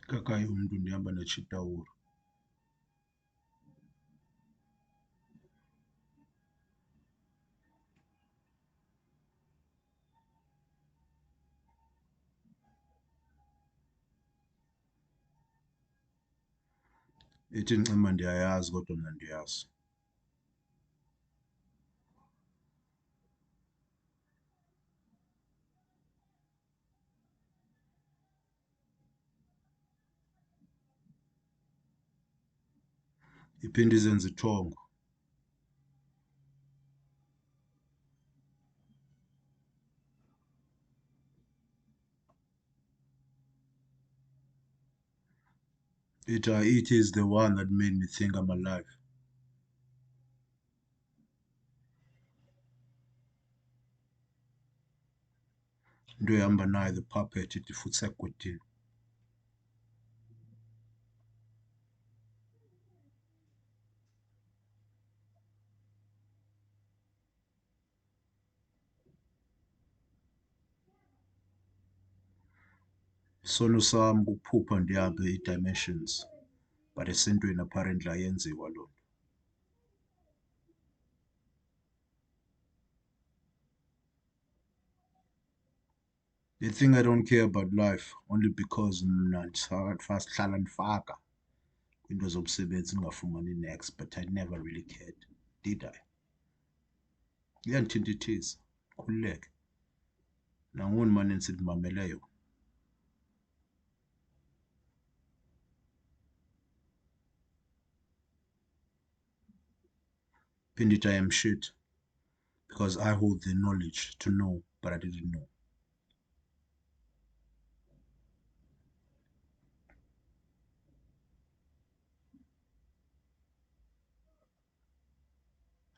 Kakayi umuntu ndihamba nechitawuro. Ithi ncima ndiyayazi kodwa mna ndiyazi. Iphinde izenze ithongo. It is the one that made me think I'm alive. Into ehamba nayo the puppet ithi futhi segwedini. Isono sami kukuphupha ndihambe ii-dimensions, but esintwini apparently ayenziwa loo nto. They think I don't care about life only because mna ndihlala ndifaka kwiinto zomsebenzi ndingafumani next, but I never really cared, did I? Iyandithintithiza, khululeke. Nangoni mane ndimamele yona. Phinde ithi I am shit because I hold the knowledge to know, but I didn't know.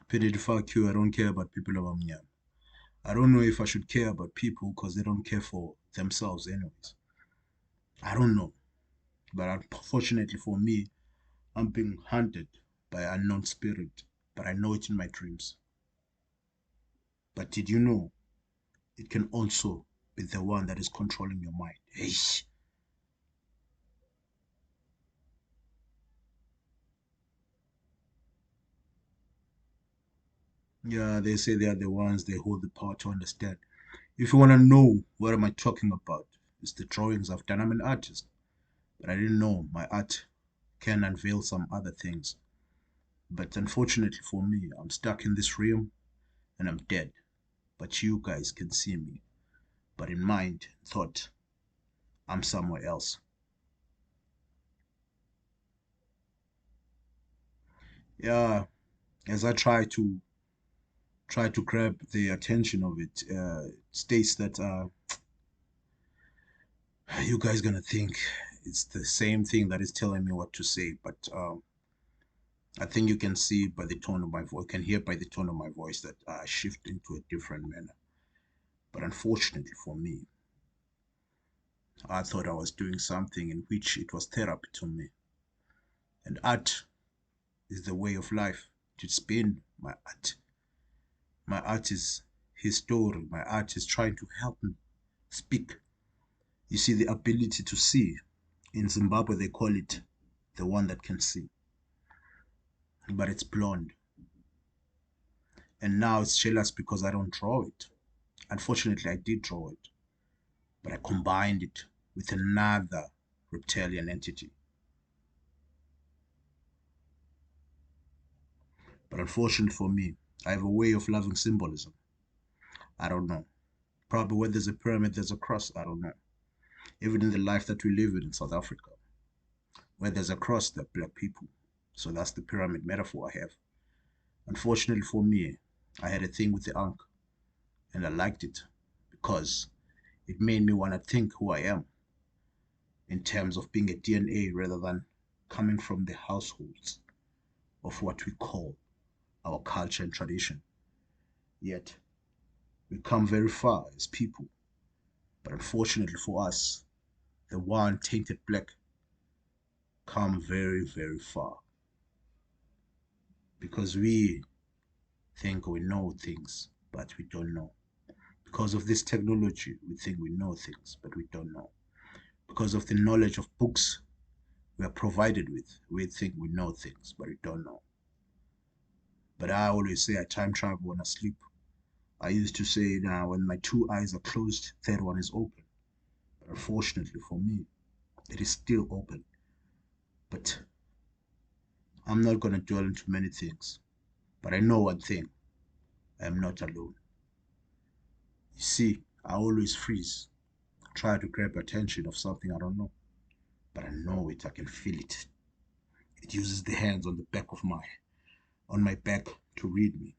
Phinde ithi fuck you, I don't care about people abamnyama. I don't know if I should care about people because they don't care for themselves anyways. I don't know. But unfortunately for me, I'm being hunted by an unknown spirit, but I know it in my dreams. But did you know it can also be the one that is controlling your mind? Hey. Yeah, they say they are the ones, they hold the power to understand. If you want to know what am I talking about, it's the drawings I've done. I'm an artist, but I didn't know my art can unveil some other things. But unfortunately for me, I'm stuck in this realm and I'm dead. But you guys can see me. But in mind, thought, I'm somewhere else. Yeah, as I try to grab the attention of it, states that you guys gonna think it's the same thing that is telling me what to say, but I think you can see by the tone of my voice, can hear by the tone of my voice that I shift into a different manner. But unfortunately for me, I thought I was doing something in which it was therapy to me. And art is the way of life. It's been my art. My art is his story. My art is trying to help me speak. You see, the ability to see. In Zimbabwe, they call it the one that can see. But it's blonde. And now it's jealous because I don't draw it. Unfortunately, I did draw it. But I combined it with another reptilian entity. But unfortunately for me, I have a way of loving symbolism. I don't know. Probably where there's a pyramid, there's a cross. I don't know. Even in the life that we live in South Africa, where there's a cross, there are black people. So that's the pyramid metaphor I have. Unfortunately for me, I had a thing with the Ankh, and I liked it because it made me want to think who I am in terms of being a DNA rather than coming from the households of what we call our culture and tradition. Yet, we come very far as people. But unfortunately for us, the one tainted black come very, very far. Because we think we know things, but we don't know. Because of this technology, we think we know things, but we don't know. because of the knowledge of books we are provided with. We think we know things, but we don't know. But I always say I time travel when I sleep. I used to say now when my two eyes are closed, third one is open. But unfortunately for me, it is still open. But I'm not going to dwell into many things. But I know one thing, I am not alone. You see, I always freeze, try to grab attention of something I don't know. But I know it, I can feel it. It uses the hands on my back to read me.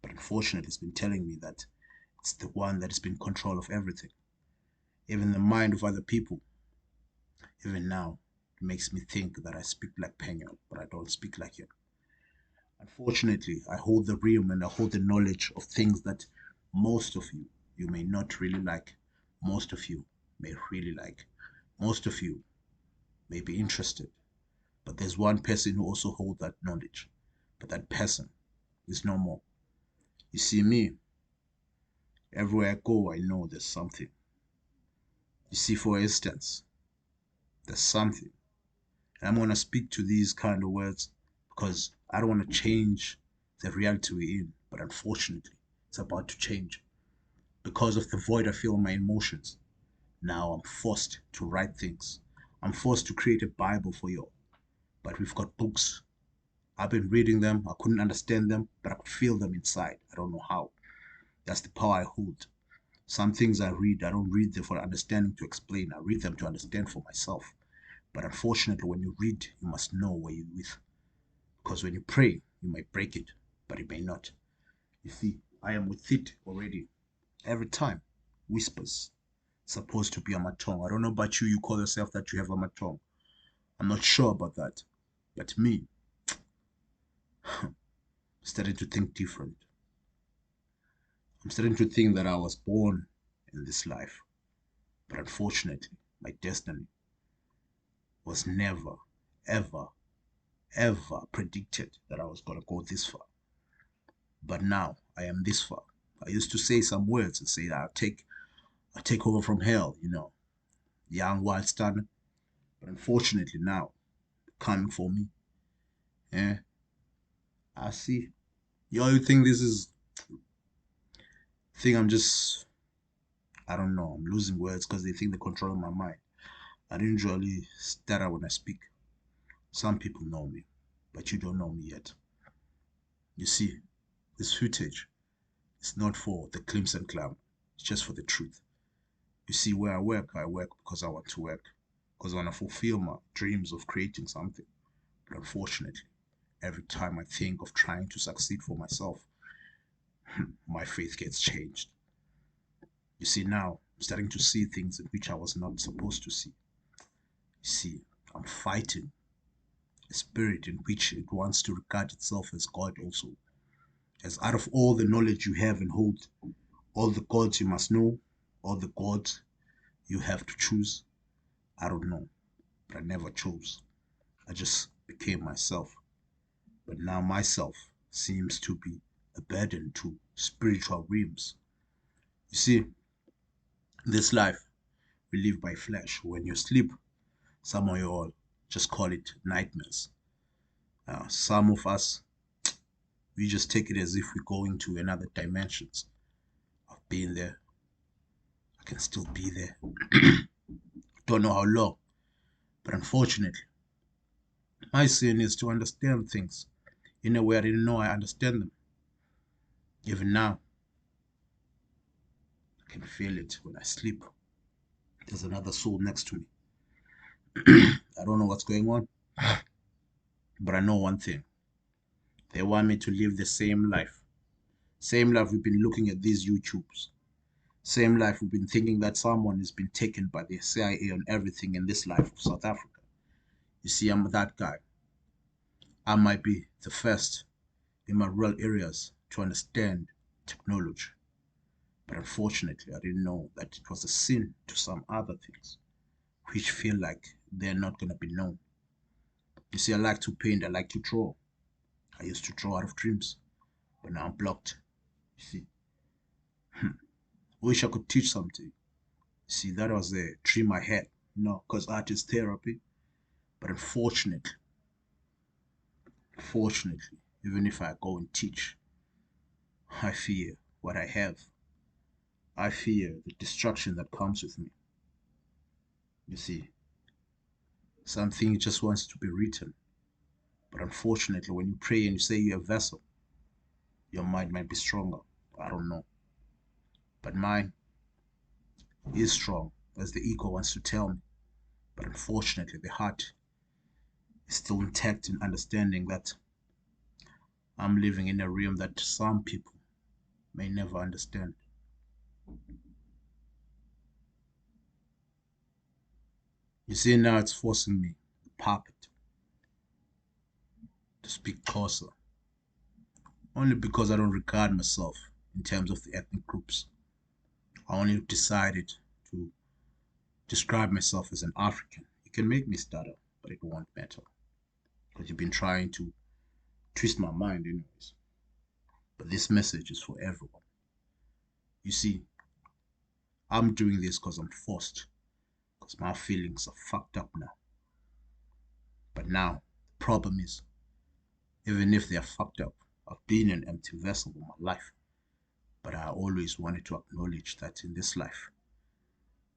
But unfortunately, it's been telling me that it's the one that has been in control of everything, even the mind of other people. Even now, it makes me think that I speak like Penguin, but I don't speak like him. Unfortunately, I hold the realm and I hold the knowledge of things that most of you may not really like. Most of you may really like. Most of you may be interested. But there's one person who also holds that knowledge. But that person is no more. You see me, everywhere I go, I know there's something. You see, for instance, there's something. And I'm going to speak to these kind of words because I don't want to change the reality we're in. But unfortunately, it's about to change. Because of the void I feel in my emotions, now I'm forced to write things. I'm forced to create a Bible for you all. But we've got books. I've been reading them. I couldn't understand them, but I could feel them inside. I don't know how. That's the power I hold. Some things I read, I don't read them for understanding to explain. I read them to understand for myself. But unfortunately, when you read, you must know where you're with. Because when you pray, you might break it, but you may not. You see, I am with it already. Every time. Whispers. Supposed to be amathongo. I don't know about you, you call yourself that you have amathongo. I'm not sure about that. But me, started to think different. I'm starting to think that I was born in this life. But unfortunately, my destiny was never, ever, ever predicted that I was going to go this far. But now I am this far. I used to say some words and say that I'll take over from hell, young wild stunner. But unfortunately now, coming for me. Yeah, I see. You think this is think I'm just I don't know, I'm losing words because they think they're controlling my mind. I didn't usually stutter when I speak. Some people know me, but you don't know me yet. You see, this footage is not for the glimpse and clown. It's just for the truth. You see, where I work because I want to work. Because I want to fulfill my dreams of creating something. But unfortunately, every time I think of trying to succeed for myself, my faith gets changed. You see, now I'm starting to see things in which I was not supposed to see. You see, I'm fighting a spirit in which it wants to regard itself as God also. As out of all the knowledge you have and hold, all the gods you must know, all the gods you have to choose, I don't know. But I never chose. I just became myself. But now myself seems to be a burden to spiritual realms. You see, this life we live by flesh. When you sleep, some of you all just call it nightmares. Some of us, we just take it as if we're going to another dimensions. I've been there. I can still be there. Don't know how long. But unfortunately, my sin is to understand things in a way I didn't know I understand them. Even now, I can feel it when I sleep. There's another soul next to me. I don't know what's going on, but I know one thing. They want me to live the same life. Same life we've been looking at these YouTubes. Same life we've been thinking that someone has been taken by the CIA on everything in this life of South Africa. You see, I'm that guy. I might be the first in my rural areas to understand technology. But unfortunately, I didn't know that it was a sin to some other things, which feel like they're not going to be known. You see, I like to paint, I like to draw. I used to draw out of dreams, but now I'm blocked. You see, wish I could teach something. See, that was the dream I had. No, because art is therapy. But unfortunately, even if I go and teach, I fear what I have. I fear the destruction that comes with me. You see, something just wants to be written. But unfortunately, when you pray and you say you're a vessel, your mind might be stronger. I don't know. But mine is strong, as the ego wants to tell me. But unfortunately, the heart is still intact in understanding that I'm living in a realm that some people may never understand. You see, now it's forcing me, the puppet, to speak closer, only because I don't regard myself in terms of the ethnic groups. I only decided to describe myself as an African. You can make me stutter, but it won't matter because you've been trying to twist my mind, anyways. But this message is for everyone. You see, I'm doing this because I'm forced, because my feelings are fucked up now. But now, the problem is, even if they are fucked up, I've been an empty vessel all my life. But I always wanted to acknowledge that in this life,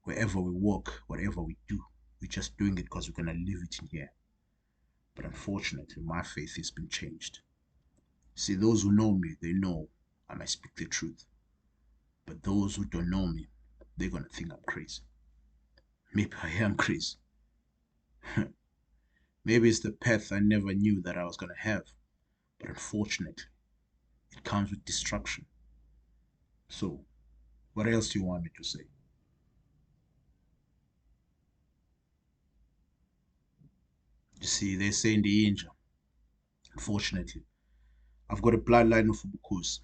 wherever we walk, whatever we do, we're just doing it because we're going to live it in here. But unfortunately, my faith has been changed. See, those who know me, they know I might speak the truth. But those who don't know me, they're going to think I'm crazy. Maybe I am crazy. Maybe it's the path I never knew that I was going to have. But unfortunately, it comes with destruction. So, what else do you want me to say? You see, they say in the India, unfortunately, I've got a bloodline of Ubukos.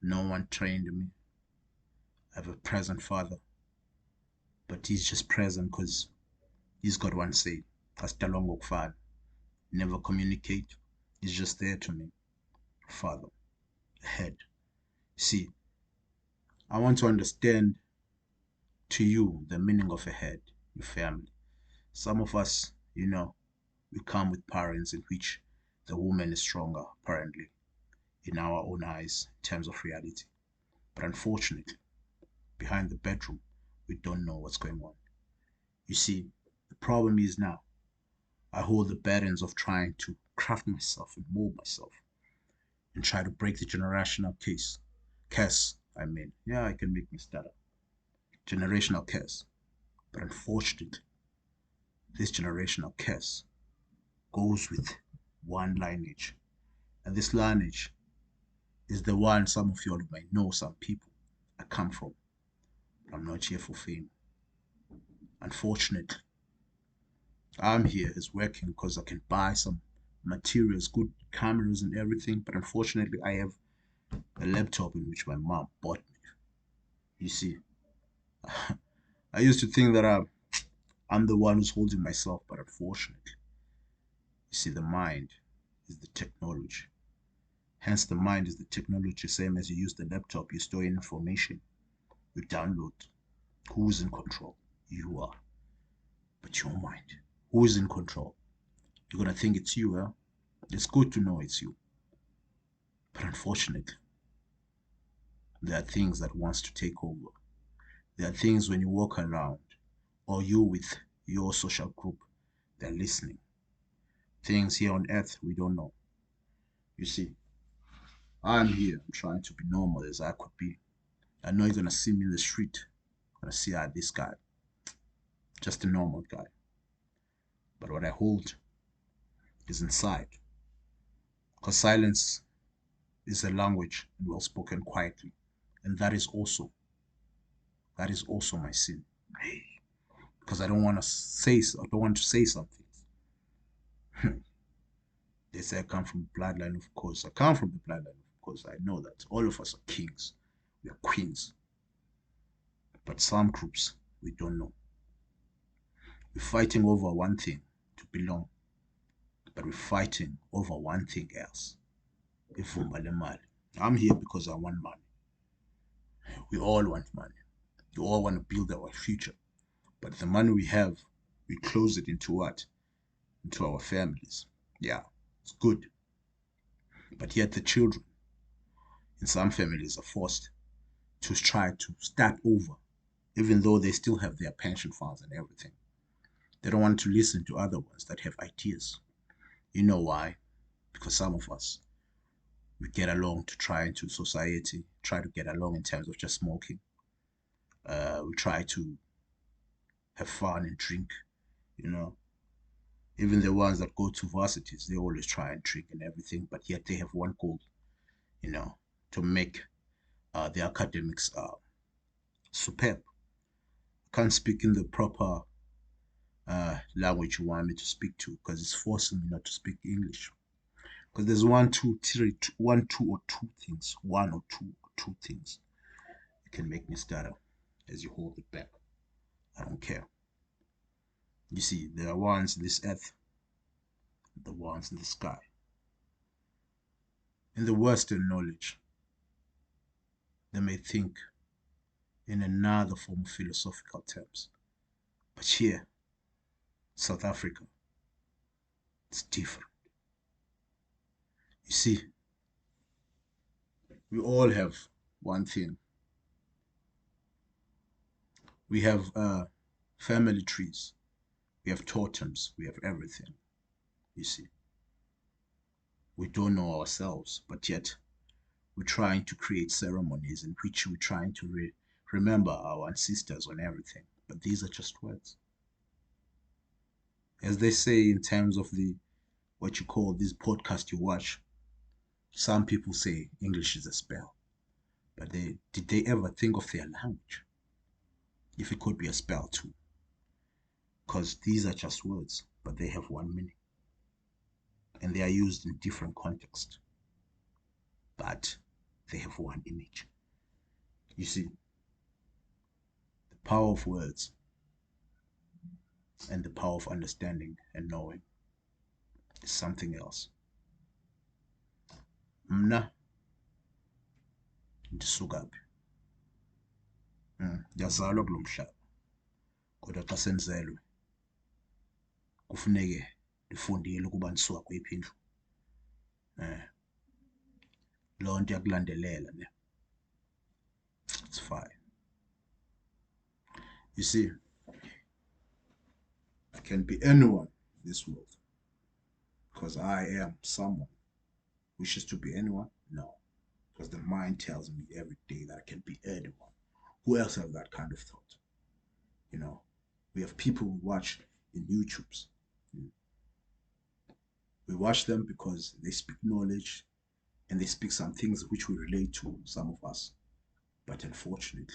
No one trained me. I have a present father, but he's just present because he's got one say. Astalongo father. Never communicate. He's just there to me. Father, head. See, I want to understand to you the meaning of a head, your family. Some of us, we come with parents in which the woman is stronger, apparently, in our own eyes, in terms of reality. But unfortunately, behind the bedroom, we don't know what's going on. You see, the problem is now I hold the burdens of trying to craft myself and mold myself and try to break the generational curse. I mean, yeah, I can make me stutter. Generational curse. But unfortunately, this generational curse goes with one lineage. And this lineage is the one some of you all might know some people I come from. I'm not here for fame. Unfortunately, I'm here as working because I can buy some materials, good cameras and everything. But unfortunately, I have a laptop in which my mom bought me. You see, I used to think that I'm the one who's holding myself, but unfortunately, you see, the mind is the technology. Hence, the mind is the technology, same as you use the laptop, you store information, you download. Who's in control? You are. But your mind, who is in control? You're going to think it's you, huh? It's good to know it's you. But unfortunately, there are things that wants to take over. There are things when you walk around or you with your social group, they're listening. Things here on earth we don't know. You see, I'm here. I'm trying to be normal as I could be. I know you're gonna see me in the street. Gonna see this guy, just a normal guy. But what I hold is inside. Because silence is a language and well spoken quietly. And that is also my sin. Because I don't want to say something. They say I come from the bloodline, of course. I come from the bloodline, of course. I know that all of us are kings. We are queens. But some groups, we don't know. We're fighting over one thing to belong, but we're fighting over one thing else. Ivumba lemali. I'm here because I want money. We all want money. We all want to build our future. But the money we have, we close it into what? Into our families. Yeah, it's good. But yet the children in some families are forced to try to start over, even though they still have their pension funds and everything. They don't want to listen to other ones that have ideas. You know why? Because some of us, we get along to try into society, try to get along in terms of just smoking. We try to have fun and drink, you know. Even the ones that go to varsities, they always try and drink and everything, but yet they have one goal, you know, to make the academics superb. I can't speak in the proper language you want me to speak to because it's forcing me not to speak English. Because there's one or two things that can make me stutter as you hold it back. I don't care. You see, there are ones in this earth, the ones in the sky. In the Western knowledge, they may think in another form of philosophical terms. But here, South Africa, it's different. You see, we all have one thing. We have family trees, we have totems, we have everything. You see, we don't know ourselves, but yet we're trying to create ceremonies in which we're trying to remember our ancestors and everything. But these are just words. As they say in terms of the what you call this podcast you watch, some people say English is a spell. But did they ever think of their language? If it could be a spell too. Because these are just words, but they have one meaning. And they are used in different contexts. But they have one image. You see, the power of words and the power of understanding and knowing is something else. Mna ndisukaphi? Ndiyazalwa kulo mhlaba. Kodwa xa senzelwe kufuneke ndifundile ukuba ndisuka kweyiphi indlu. Loo nto yakulandelela ne. It's fine. You see, I can be anyone in this world because I am someone. Wishes to be anyone? No. Because the mind tells me every day that I can be anyone. Who else have that kind of thought? You know, we have people who watch in YouTubes. We watch them because they speak knowledge and they speak some things which we relate to, some of us. But unfortunately,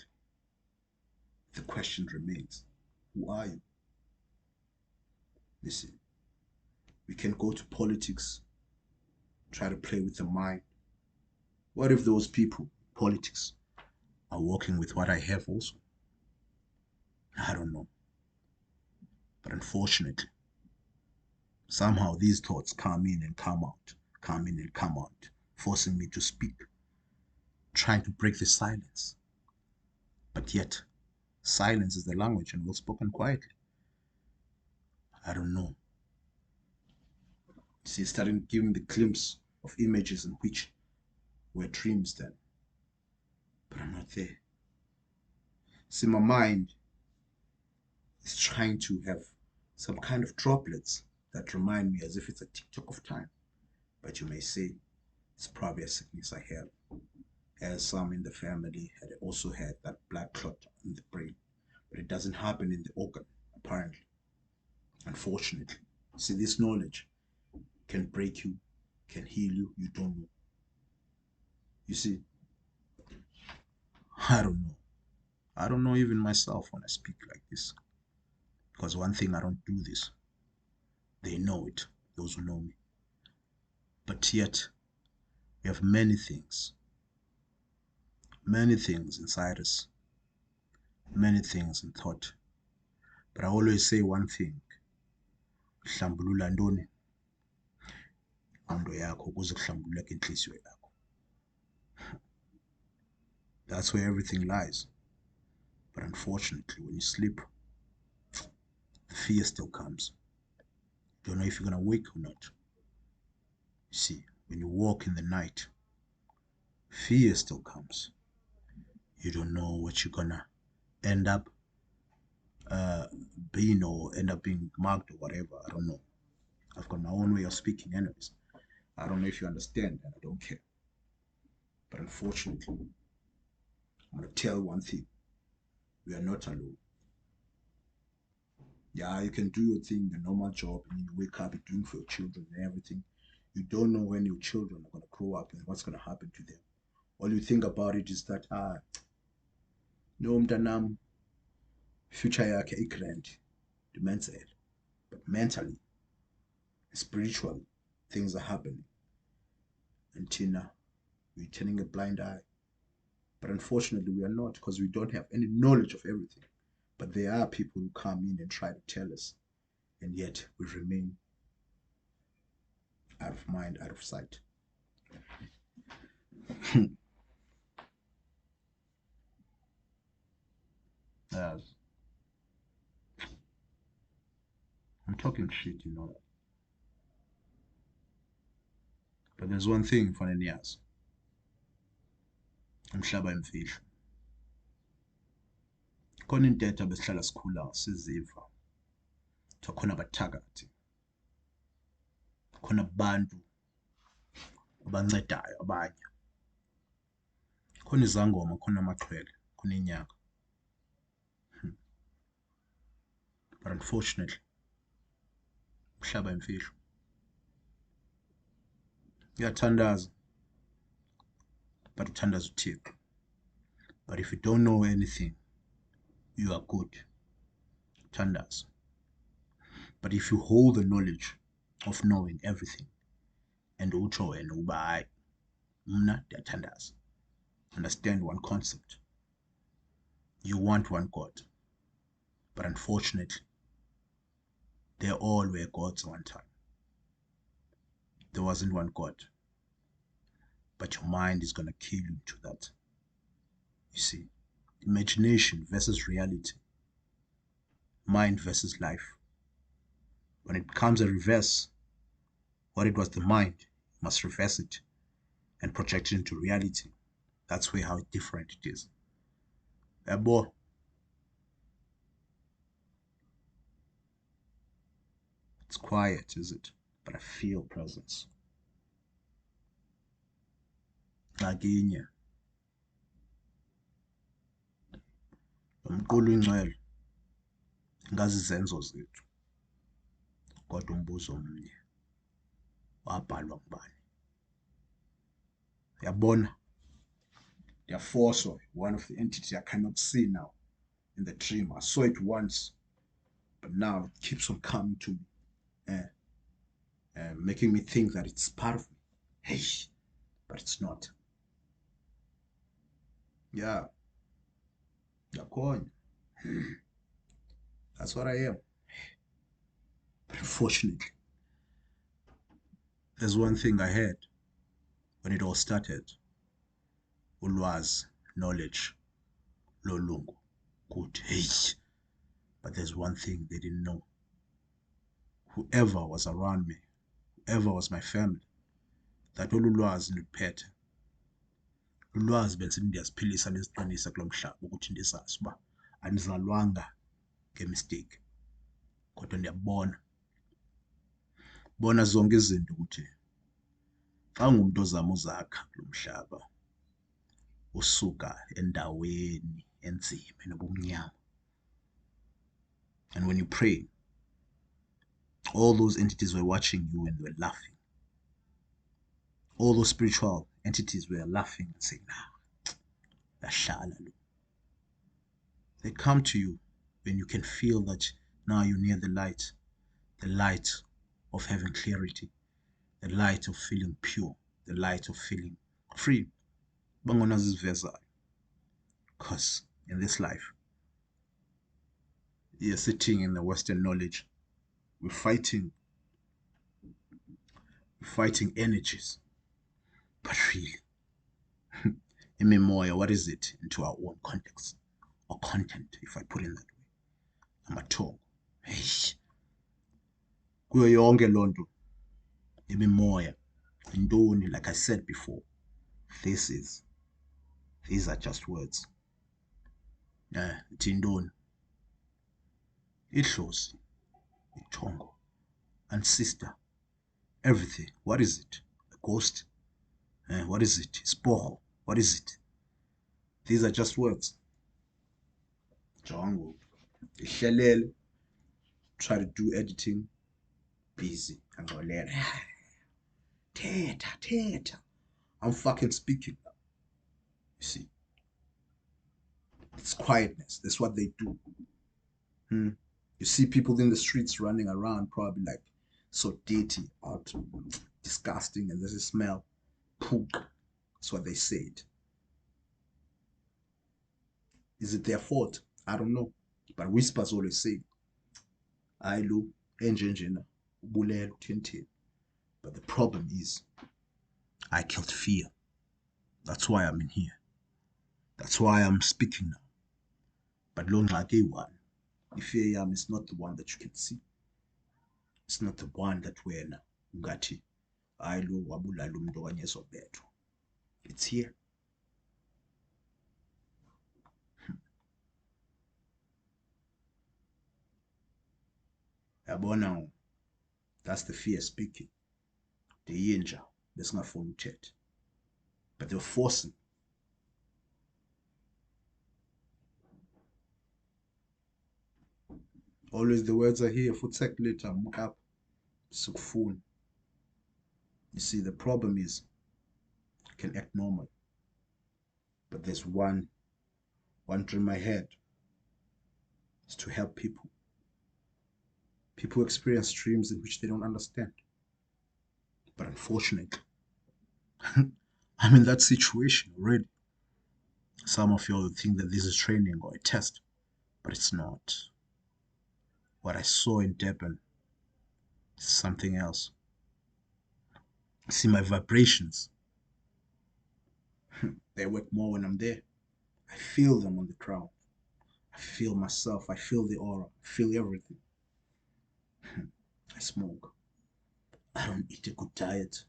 the question remains, who are you? Listen, we can go to politics, try to play with the mind. What if those people, politics, are working with what I have also? I don't know. But unfortunately, somehow these thoughts come in and come out, come in and come out, forcing me to speak, trying to break the silence. But yet, silence is the language and we'll spoken quietly. I don't know. See, starting giving the glimpse of images in which were dreams then. But I'm not there. See, my mind is trying to have some kind of droplets that remind me as if it's a tick-tock of time. But you may say it's probably a sickness I have, as some in the family had also had that black clot in the brain. But it doesn't happen in the organ, apparently. Unfortunately. See, this knowledge can break you, can heal you, you don't know. You see, I don't know. I don't know even myself when I speak like this. Because one thing, I don't do this. They know it, those who know me. But yet, we have many things inside us, many things in thought. But I always say one thing, hlambulula ntoni ingqondo yakho ukuze kuhlambululeke inhliziyo yakho. That's where everything lies. But unfortunately, when you sleep, fear still comes. You don't know if you're going to wake or not. You see, when you walk in the night, fear still comes. You don't know what you're going to end up being or end up being marked or whatever. I don't know. I've got my own way of speaking anyways. I don't know if you understand, and I don't care. But unfortunately, I'm going to tell one thing. We are not alone. Yeah, you can do your thing, the normal job, and you wake up, you're doing for your children and everything. You don't know when your children are going to grow up and what's going to happen to them. All you think about it is that, no, mntanam, future yakhe i-grand, dimenzele. But mentally, spiritually, things are happening. And Tina, we're turning a blind eye. But unfortunately, we are not, because we don't have any knowledge of everything. But there are people who come in and try to tell us, and yet we remain out of mind, out of sight. Yes. I'm talking shit, you know that. But there's one thing for niyazi. Umhlaba imfihlo. Khona intetha besihlala sikhula siziva. Khona abathakathi. Khona abantu abancedayo abanye. Khona izangoma, khona amaqhwele, khona inyanga. But unfortunately, umhlaba imfihlo. Uyathandaza, but uthandaza uThixo. But if you don't know anything, you are good. Thandaza. But if you hold the knowledge of knowing everything, and utsho wena uba hayi, mna ndiyathandaza. Understand one concept. You want one God. But unfortunately, they all were gods one time. There wasn't one God. But your mind is going to kill you to that. You see, imagination versus reality. Mind versus life. When it becomes a reverse, what it was the mind, you must reverse it and project it into reality. That's where how different it is. Boy, it's quiet, is it? But I feel presence. Ngakinye. Umqulu ingcwele. Ngazi izenzo zethu. Kodwa umbuzo omnye. Wabhalwa ngubani? Yabona. Ndiyaforcwa. One of the entities I cannot see now in the dream. I saw it once, but now it keeps on coming to me. Making me think that it's part of me. Hey, but it's not. Yeah. That's what I am. But unfortunately, there's one thing I had when it all started. Ulwazi, knowledge, lolungu. Good. Hey. But there's one thing they didn't know. Whoever was around me, whoever was my family, that ulwazi ndiluphethe. Ulwazi bensithi ndiyaziphilisa neziqinisa kulo mhlaba ukuthi ndisazi uba andizalwanga ngemistake. Kodwa ndiyabona. Bona zonke izinto ukuthi xa ungumntu ozama uzakha lo mhlaba usuka endaweni enzima enobumnyama. And when you pray, all those entities were watching you and were laughing. All those spiritual entities were laughing and saying, they come to you when you can feel that now you're near the light of having clarity, the light of feeling pure, the light of feeling free. Because in this life, you're sitting in the Western knowledge, we're fighting energies. But really, Imimoya, what is it into our own context or content, if I put it that way? Amathongo. Hey, kuyo yonke loo nto imimoya, intoni, like I said before, these are just words. Ithi intoni? Idlozi, ithongo, and sister, everything. What is it? A ghost? What is it? Sporro. What is it? These are just words. Jongo. Ihlelele. Try to do editing. Busy. Angolera. Teta. I'm fucking speaking now. You see. It's quietness. That's what they do. You see people in the streets running around, probably like so dirty, out, disgusting, and there's a smell. Poop. That's what they said. Is it their fault? I don't know. But whispers always say, I lo, enjenjena, ubulelo, tintin. But the problem is, I killed fear. That's why I'm in here. That's why I'm speaking now. But lo ngxaki one, fear yam is not the one that you can see. It's not the one that wena ungathi hayi lo wabulala umuntu okanye ezobethwa. It's here. Yabona, that's the fear speaking. The yinja besingafuni uthetha. But they're forcing. Always the words are here. Futsek later, mukap, sukfun. You see, the problem is, I can act normal. But there's one dream I had. Is to help people. People experience dreams in which they don't understand. But unfortunately, I'm in that situation already. Some of you all think that this is training or a test, but it's not. What I saw in Durban is something else. See, my vibrations, they work more when I'm there. I feel them on the ground. I feel myself. I feel the aura. I feel everything. I smoke. I don't eat a good diet.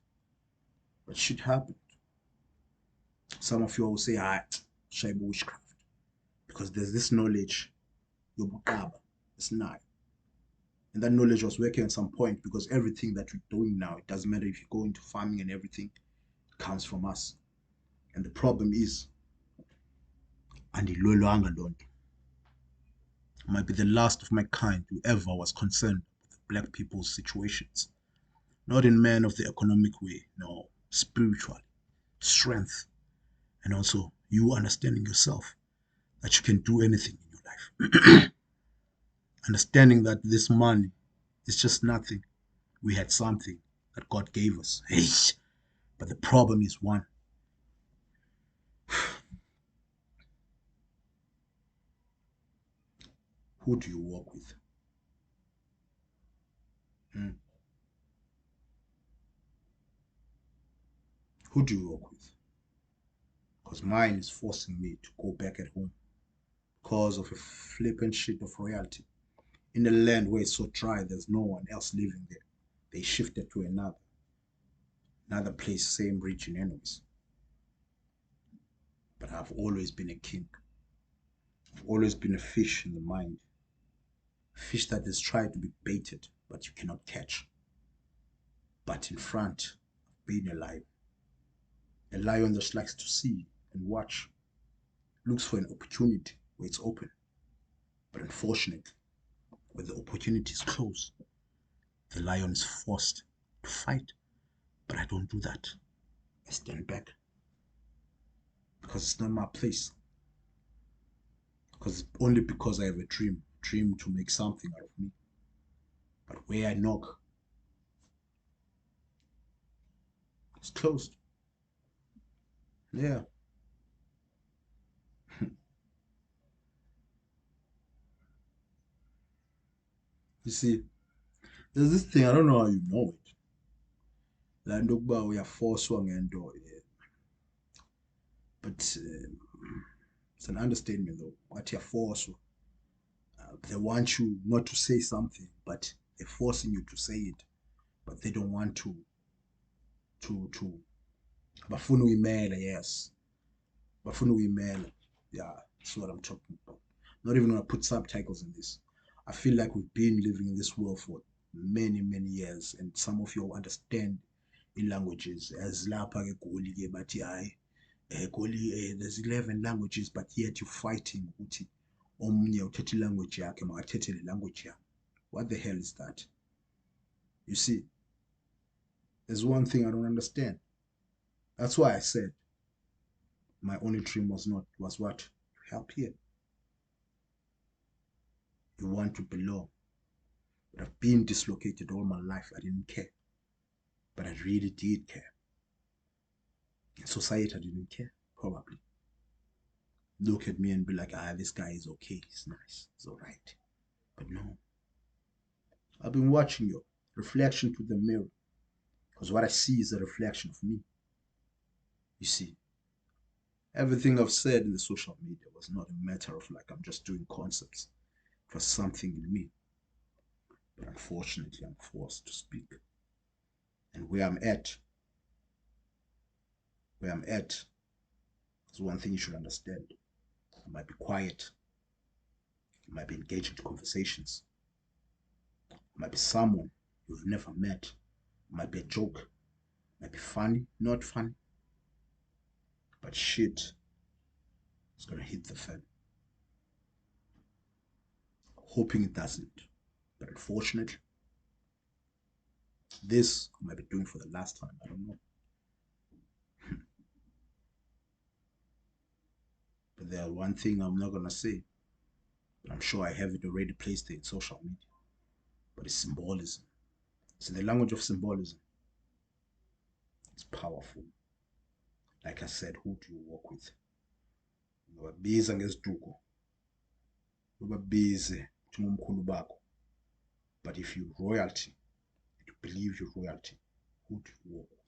But shit happened. Some of you will say, Shaibu witchcraft. Because there's this knowledge, Yobukaba, it's not. And that knowledge was working at some point because everything that we're doing now, it doesn't matter if you go into farming and everything, it comes from us. And the problem is, andilolwanga lonto. Might be the last of my kind who ever was concerned with black people's situations. Not in man of the economic way, no, spiritual, strength, and also you understanding yourself that you can do anything in your life. Understanding that this money is just nothing. We had something that God gave us. Hey, but the problem is one. Who do you work with? Who do you work with? Because mine is forcing me to go back at home because of a flippant shit of royalty. In a land where it's so dry, there's no one else living there. They shifted to another place, same region anyways. But I've always been a king. I've always been a fish in the mind. A fish that is tried to be baited, but you cannot catch. But in front of being a lion. A lion that likes to see and watch, looks for an opportunity where it's open. But unfortunately, when the opportunity is closed, the lion is forced to fight. But I don't do that. I stand back. Because it's not my place. Only because I have a dream to make something out of me. But where I knock, it's closed. Yeah. You see, there's this thing, I don't know how you know it. La nto ukuba uyafoswa ngento. But it's an understatement though. Wathi uyafoswa. They want you not to say something, but they're forcing you to say it. But they don't want to. Bafuna uyimela, yes. Bafuna uyimela. Yeah, that's what I'm talking about. Not even gonna put subtitles in this. I feel like we've been living in this world for many, many years, and some of you understand in languages. As lapha ke Goli ke bathi hayi Goli there's 11 languages, but yet you're fighting ukuthi omnye uthethe ilanguage yakhe makathethe le language yakhe. What the hell is that? You see, there's one thing I don't understand. That's why I said my only dream was what? To help here. You want to belong. But I've been dislocated all my life. I didn't care. But I really did care. In society, I didn't care, probably. Look at me and be like, this guy is okay. He's nice. He's all right. But no. I've been watching your reflection to the mirror. Because what I see is a reflection of me. You see, everything I've said in the social media was not a matter of like I'm just doing concepts. It was something in me. But unfortunately, I'm forced to speak. And where I'm at is one thing you should understand. I might be quiet. I might be engaged in conversations. I might be someone you've never met. It might be a joke. It might be funny, not funny. But shit is gonna hit the fan. Hoping it doesn't. But unfortunately, this I might be doing for the last time. I don't know. But there's one thing I'm not gonna say. But I'm sure I have it already placed there in social media. But it's symbolism. It's the language of symbolism. It's powerful. Like I said, who do you work with? Ubabiza ngesiduko. Ubabize umkhulu bakho. But if you're royalty, you believe you're royalty, who do you work with?